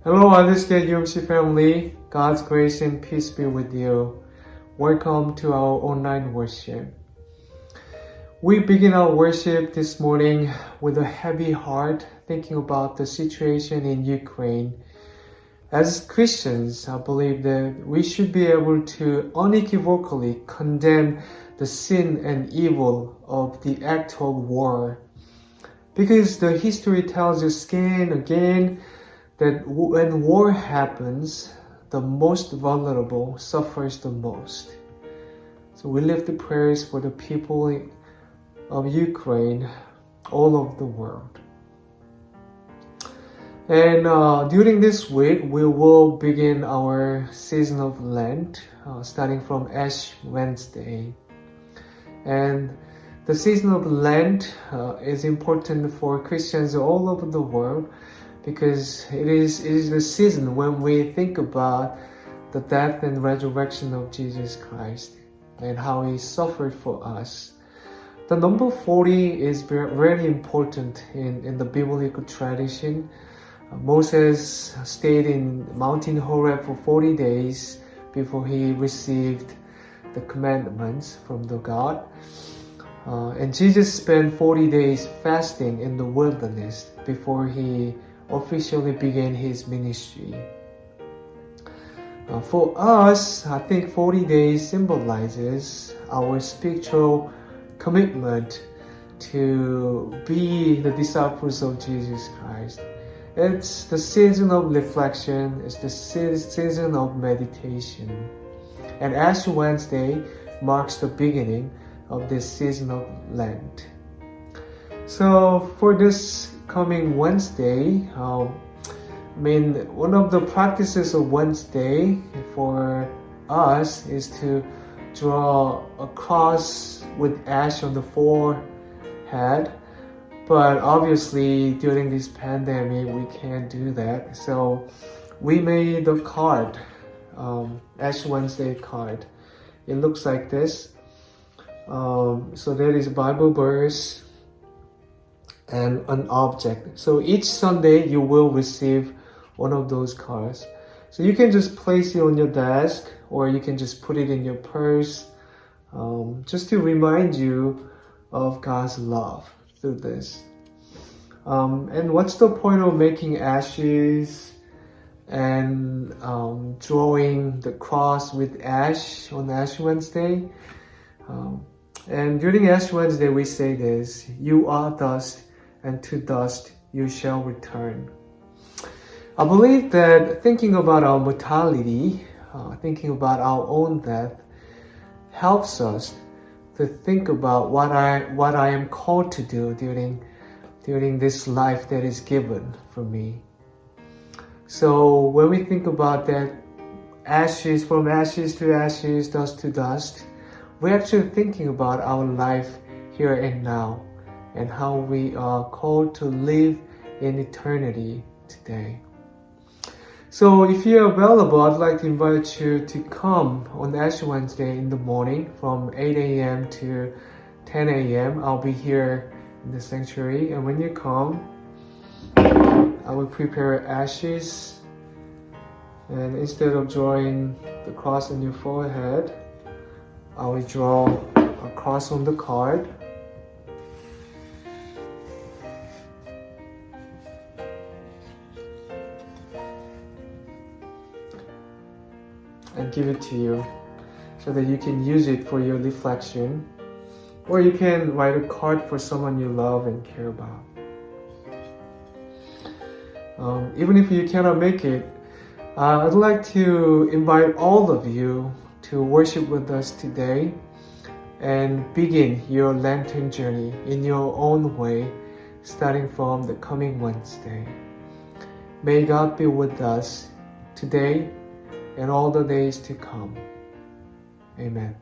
Hello, Understand UMC family. God's grace and peace be with you. Welcome to our online worship. We begin our worship this morning with a heavy heart, thinking about the situation in Ukraine. As Christians, I believe that we should be able to unequivocally condemn the sin and evil of the act of war. Because the history tells us again and again that when war happens, the most vulnerable suffers the most. So we lift the prayers for the people of Ukraine, all over the world. And during this week, we will begin our season of Lent, starting from Ash Wednesday. And the season of Lent is important for Christians all over the world, because it is the season when we think about the death and resurrection of Jesus Christ and how He suffered for us. The number 40 is very important in the biblical tradition. Moses stayed in Mountain Horeb for 40 days before he received the commandments from the God. And Jesus spent 40 days fasting in the wilderness before He officially began His ministry. For us, I think 40 days symbolizes our spiritual commitment to be the disciples of Jesus Christ. It's the season of reflection, it's the season of meditation. And Ash Wednesday marks the beginning of this season of Lent. So for this coming Wednesday, one of the practices of Wednesday for us is to draw a cross with ash on the forehead. But obviously during this pandemic, we can't do that. So we made a card, Ash Wednesday card. It looks like this. So there is a Bible verse and an object. So each Sunday you will receive one of those cards. So you can just place it on your desk, or you can just put it in your purse, just to remind you of God's love through this. And what's the point of making ashes and drawing the cross with ash on Ash Wednesday? And during Ash Wednesday we say this: you are dust, and to dust you shall return. I believe that thinking about our mortality, thinking about our own death, helps us to think about what I am called to do during this life that is given for me. So when we think about that, ashes, from ashes to ashes, dust to dust, we're actually thinking about our life here and now, and how we are called to live in eternity today. So if you're available, I'd like to invite you to come on Ash Wednesday in the morning from 8 a.m. to 10 a.m. I'll be here in the sanctuary, and when you come, I will prepare ashes, and instead of drawing the cross on your forehead, I will draw a cross on the card. And give it to you so that you can use it for your reflection, or you can write a card for someone you love and care about. Even if you cannot make it, I'd like to invite all of you to worship with us today and begin your Lenten journey in your own way, starting from the coming Wednesday. May God be with us today and all the days to come. Amen.